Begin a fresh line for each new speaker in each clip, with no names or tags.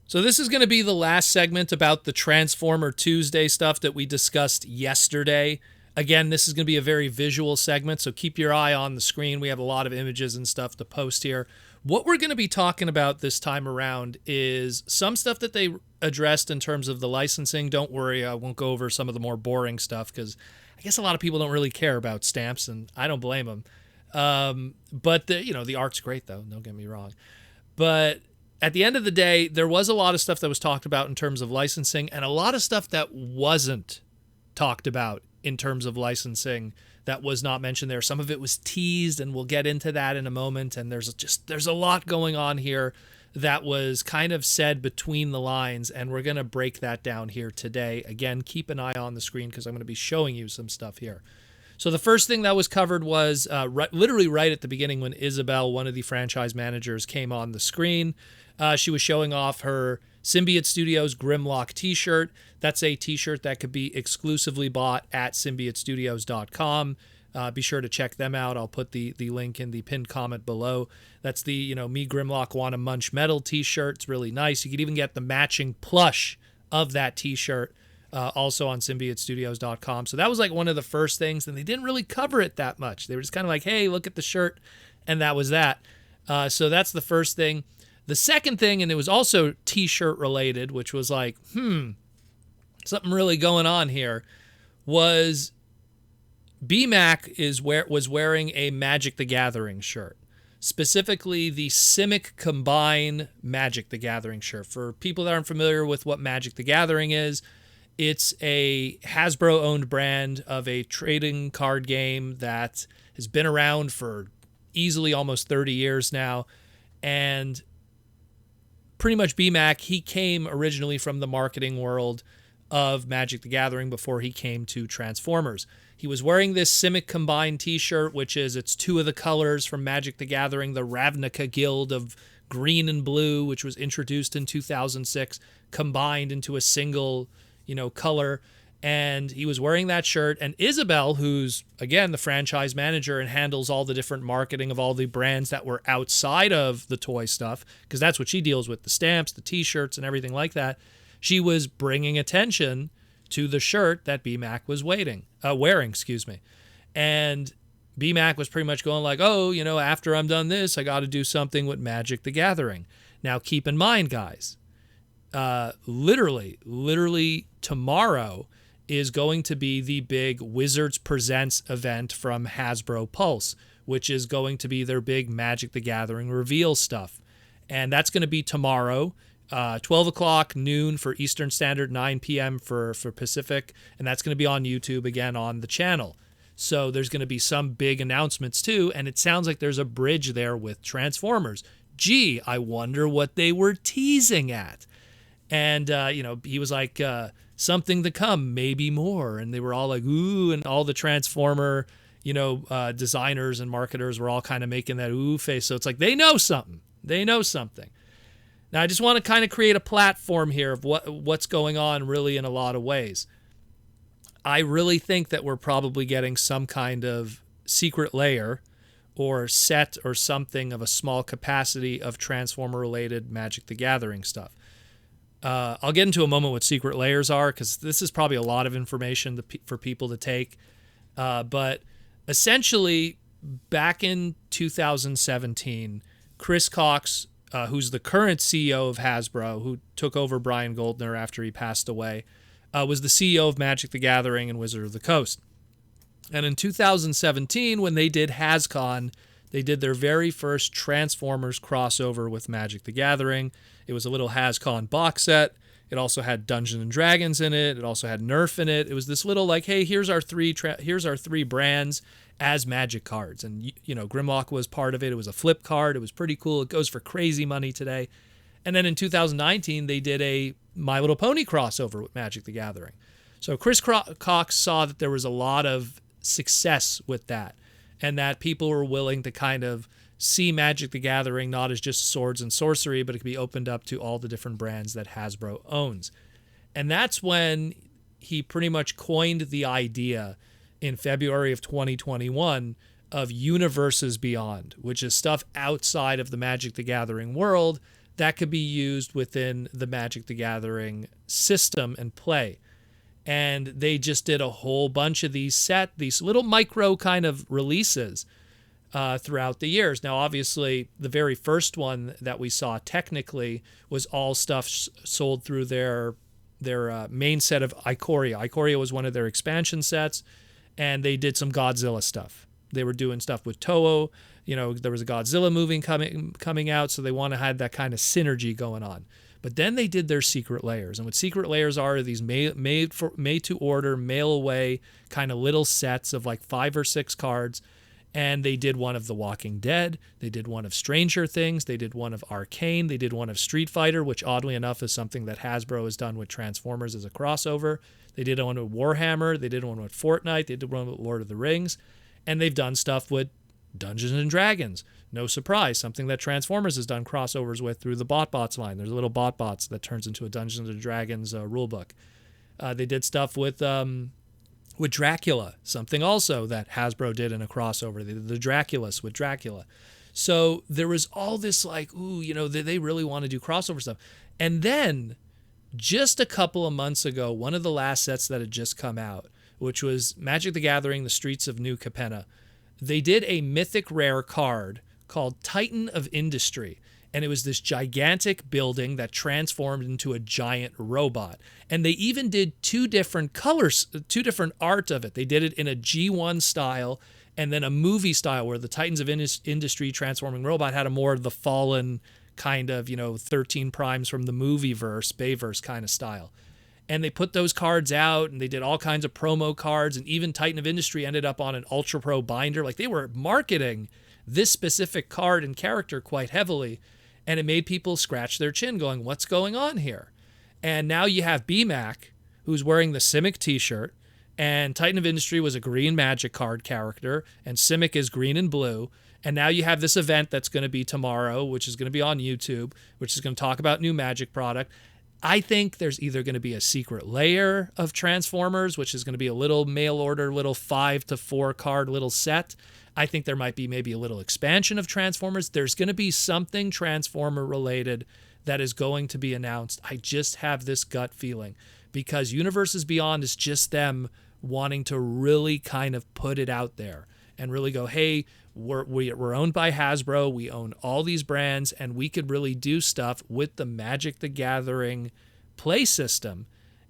So this is going to be the last segment about the Transformer Tuesday stuff that we discussed yesterday. Again, this is going to be a very visual segment, so keep your eye on the screen. We have a lot of images and stuff to post here. What we're going to be talking about this time around is some stuff that they addressed in terms of the licensing. Don't worry, I won't go over some of the more boring stuff because I guess a lot of people don't really care about stamps, and I don't blame them. But the art's great, though. Don't get me wrong. But at the end of the day, there was a lot of stuff that was talked about in terms of licensing and a lot of stuff that wasn't talked about in terms of licensing that was not mentioned there. Some of it was teased, and we'll get into that in a moment. And there's a lot going on here that was kind of said between the lines, and we're going to break that down here today. Again, keep an eye on the screen because I'm going to be showing you some stuff here. So the first thing that was covered was literally right at the beginning when Isabel, one of the franchise managers, came on the screen. She was showing off her Symbiote Studios Grimlock t-shirt. That's a t-shirt that could be exclusively bought at symbiotestudios.com. Be sure to check them out. I'll put the link in the pinned comment below. That's the, Me Grimlock Wanna Munch Metal t-shirt. It's really nice. You could even get the matching plush of that t-shirt also on symbiotestudios.com. So that was like one of the first things, and they didn't really cover it that much. They were just kind of like, hey, look at the shirt, and that was that. So that's the first thing. The second thing, and it was also t-shirt related, which was like, something really going on here, was BMAC was wearing a Magic the Gathering shirt. Specifically, the Simic Combine Magic the Gathering shirt. For people that aren't familiar with what Magic the Gathering is, it's a Hasbro-owned brand of a trading card game that has been around for easily almost 30 years now. And pretty much BMAC, he came originally from the marketing world of Magic the Gathering before he came to Transformers. He was wearing this Simic Combine t-shirt, which it's two of the colors from Magic the Gathering, the Ravnica Guild of green and blue, which was introduced in 2006, combined into a single, color. And he was wearing that shirt. And Isabel, who's, again, the franchise manager and handles all the different marketing of all the brands that were outside of the toy stuff, because that's what she deals with, the stamps, the t-shirts, and everything like that, she was bringing attention to the shirt that BMAC was wearing. And BMAC was pretty much going like, after I'm done this, I got to do something with Magic the Gathering. Now, keep in mind, guys, literally tomorrow is going to be the big Wizards Presents event from Hasbro Pulse, which is going to be their big Magic the Gathering reveal stuff. And that's going to be tomorrow, 12 o'clock noon for Eastern Standard, 9 p.m. for Pacific. And that's going to be on YouTube again on the channel. So there's going to be some big announcements too. And it sounds like there's a bridge there with Transformers. Gee, I wonder what they were teasing at. And, he was like, something to come, maybe more. And they were all like, ooh, and all the Transformer, designers and marketers were all kind of making that ooh face. So it's like, they know something. Now, I just want to kind of create a platform here of what's going on really in a lot of ways. I really think that we're probably getting some kind of secret layer or set or something of a small capacity of Transformer-related Magic the Gathering stuff. I'll get into a moment what secret layers are, because this is probably a lot of information for people to take. But essentially, back in 2017, Chris Cox, who's the current CEO of Hasbro, who took over Brian Goldner after he passed away, was the CEO of Magic the Gathering and Wizard of the Coast. And in 2017, when they did HasCon, they did their very first Transformers crossover with Magic the Gathering. It was a little HasCon box set. It also had Dungeons and Dragons in it. It also had Nerf in it. It was this little like, hey, here's our three brands as Magic cards. And, Grimlock was part of it. It was a flip card. It was pretty cool. It goes for crazy money today. And then in 2019, they did a My Little Pony crossover with Magic the Gathering. So Chris Cox saw that there was a lot of success with that, and that people were willing to kind of see Magic the Gathering not as just swords and sorcery, but it could be opened up to all the different brands that Hasbro owns. And that's when he pretty much coined the idea in February of 2021 of Universes Beyond, which is stuff outside of the Magic the Gathering world that could be used within the Magic the Gathering system and play. And they just did a whole bunch of these little micro kind of releases throughout the years. Now, obviously, the very first one that we saw technically was all stuff sold through their main set of Ikoria. Ikoria was one of their expansion sets, and they did some Godzilla stuff. They were doing stuff with Toho. There was a Godzilla movie coming out, so they want to have that kind of synergy going on. But then they did their secret layers. And what secret layers are these made to order, mail away kind of little sets of like 5 or 6 cards. And they did one of The Walking Dead. They did one of Stranger Things. They did one of Arcane. They did one of Street Fighter, which oddly enough is something that Hasbro has done with Transformers as a crossover. They did one with Warhammer. They did one with Fortnite. They did one with Lord of the Rings. And they've done stuff with Dungeons and Dragons. No surprise, something that Transformers has done crossovers with through the BotBots line. There's a little BotBots that turns into a Dungeons and Dragons rulebook. They did stuff with Dracula, something also that Hasbro did in a crossover. They did the Draculus with Dracula. So there was all this like, they really want to do crossover stuff. And then just a couple of months ago, one of the last sets that had just come out, which was Magic the Gathering, The Streets of New Capenna, they did a mythic rare card called Titan of Industry. And it was this gigantic building that transformed into a giant robot. And they even did 2 different colors, 2 different art of it. They did it in a G1 style and then a movie style where the Titans of Industry transforming robot had a more of the fallen kind of, 13 primes from the movie verse, Bayverse kind of style. And they put those cards out and they did all kinds of promo cards, and even Titan of Industry ended up on an Ultra Pro binder. Like, they were marketing this specific card and character quite heavily. And it made people scratch their chin going, what's going on here? And now you have BMAC, who's wearing the Simic t-shirt, and Titan of Industry was a green Magic card character, and Simic is green and blue. And now you have this event that's going to be tomorrow, which is going to be on YouTube, which is going to talk about new Magic product. I think there's either going to be a secret layer of Transformers, which is going to be a little mail order, little 5 to 4 card little set. I think there might be maybe a little expansion of Transformers. There's going to be something Transformer related that is going to be announced. I just have this gut feeling, because Universes Beyond is just them wanting to really kind of put it out there and really go, hey, we're owned by Hasbro. We own all these brands, and we could really do stuff with the Magic the Gathering play system,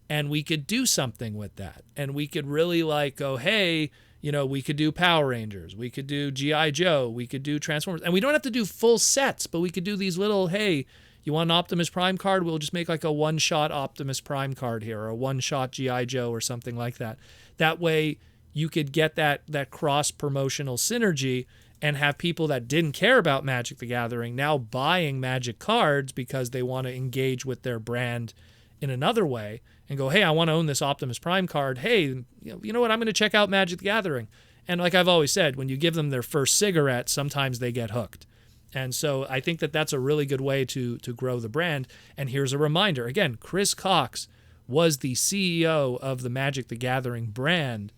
and we could do something with that. And we could really like go, hey, we could do Power Rangers, we could do G.I. Joe, we could do Transformers. And we don't have to do full sets, but we could do these little, hey, you want an Optimus Prime card? We'll just make like a one-shot Optimus Prime card here, or a one-shot G.I. Joe or something like that. That way you could get that cross-promotional synergy and have people that didn't care about Magic the Gathering now buying Magic cards because they want to engage with their brand in another way and go, hey, I want to own this Optimus Prime card. Hey, you know what? I'm going to check out Magic the Gathering. And like I've always said, when you give them their first cigarette, sometimes they get hooked. And so I think that that's a really good way to grow the brand. And here's a reminder. Again, Chris Cox was the CEO of the Magic the Gathering brand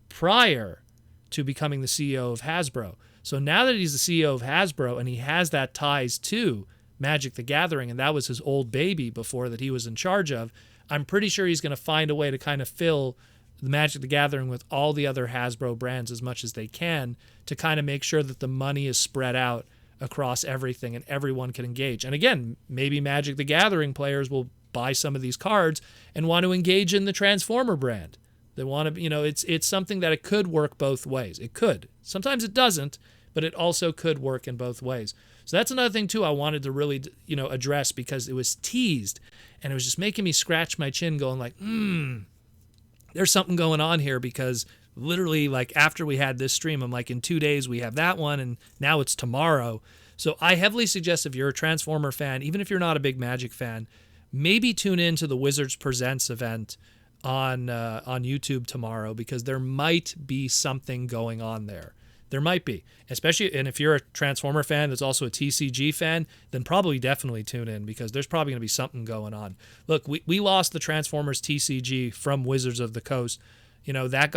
prior to becoming the CEO of Hasbro. So now that he's the CEO of Hasbro and he has that ties to Magic the Gathering, and that was his old baby before that he was in charge of, I'm pretty sure he's going to find a way to kind of fill the Magic the Gathering with all the other Hasbro brands as much as they can to kind of make sure that the money is spread out across everything and everyone can engage. And again, maybe Magic the Gathering players will buy some of these cards and want to engage in the Transformer brand. They want to, it's something that it could work both ways. It could. Sometimes it doesn't, but it also could work in both ways. So that's another thing too I wanted to really, address, because it was teased and it was just making me scratch my chin going like, there's something going on here, because literally like after we had this stream, I'm like, in 2 days we have that one and now it's tomorrow. So I heavily suggest, if you're a Transformer fan, even if you're not a big Magic fan, maybe tune in to the Wizards Presents event on YouTube tomorrow, because there might be something going on there. There might be, especially, and if you're a Transformer fan that's also a TCG fan, then probably definitely tune in, because there's probably going to be something going on. Look, we lost the Transformers TCG from Wizards of the Coast. That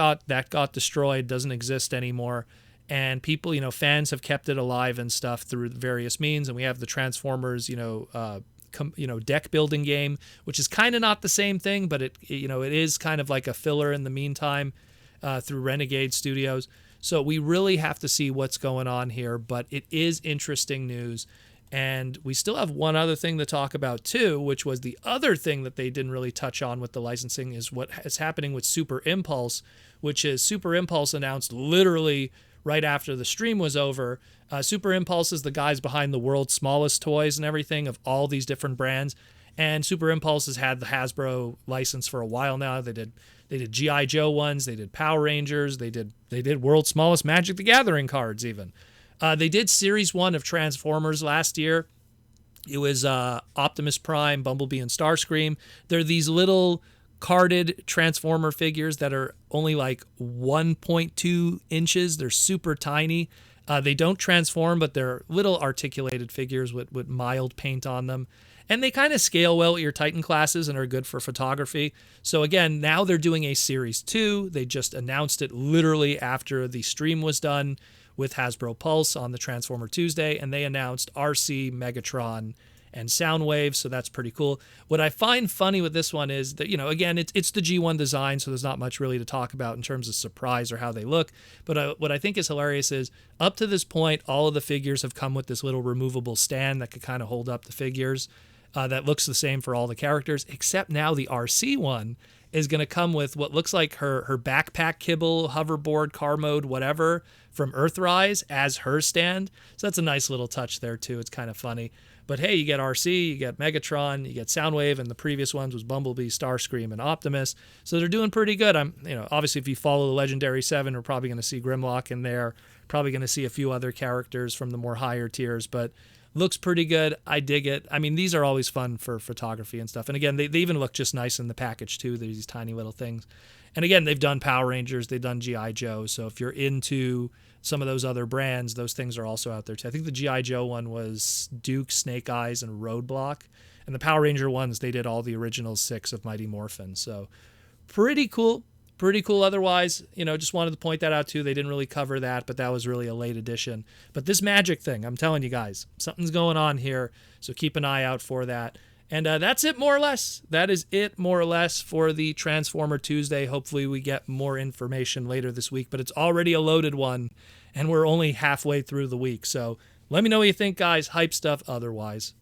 got destroyed, doesn't exist anymore. And people, fans have kept it alive and stuff through various means. And we have the Transformers, deck building game, which is kind of not the same thing, but it is kind of like a filler in the meantime through Renegade Studios. So we really have to see what's going on here, but it is interesting news. And we still have one other thing to talk about too, which was the other thing that they didn't really touch on with the licensing is what is happening with Super Impulse, which is Super Impulse announced literally right after the stream was over. Super Impulse is the guys behind the world's smallest toys and everything of all these different brands. And Super Impulse has had the Hasbro license for a while now. They did G.I. Joe ones, they did Power Rangers, they did World's Smallest Magic the Gathering cards even. They did Series 1 of Transformers last year. It was Optimus Prime, Bumblebee, and Starscream. They're these little carded Transformer figures that are only like 1.2 inches. They're super tiny. They don't transform, but they're little articulated figures with mild paint on them. And they kind of scale well with your Titan classes and are good for photography. So again, now they're doing a Series 2. They just announced it literally after the stream was done with Hasbro Pulse on the Transformer Tuesday, and they announced Arcee, Megatron, and Soundwave, so that's pretty cool. What I find funny with this one is that, again, it's the G1 design, so there's not much really to talk about in terms of surprise or how they look. But what I think is hilarious is, up to this point, all of the figures have come with this little removable stand that could kind of hold up the figures. That looks the same for all the characters, except now the Arcee one is going to come with what looks like her backpack kibble, hoverboard, car mode, whatever, from Earthrise as her stand. So that's a nice little touch there, too. It's kind of funny. But hey, you get Arcee, you get Megatron, you get Soundwave, and the previous ones was Bumblebee, Starscream, and Optimus. So they're doing pretty good. Obviously, if you follow the Legendary 7, we're probably going to see Grimlock in there. Probably going to see a few other characters from the more higher tiers, but looks pretty good. I dig it. I mean, these are always fun for photography and stuff. And again, they even look just nice in the package, too. They're these tiny little things. And again, they've done Power Rangers, they've done G.I. Joe. So if you're into some of those other brands, those things are also out there too. I think the G.I. Joe one was Duke, Snake Eyes, and Roadblock. And the Power Ranger ones, they did all the original 6 of Mighty Morphin. So pretty cool. Pretty cool otherwise. Just wanted to point that out too. They didn't really cover that, but that was really a late edition. But this magic thing, I'm telling you guys, something's going on here. So keep an eye out for that. And that's it, more or less. That is it, more or less, for the Transformer Tuesday. Hopefully we get more information later this week, but it's already a loaded one, and we're only halfway through the week. So let me know what you think, guys. Hype stuff otherwise.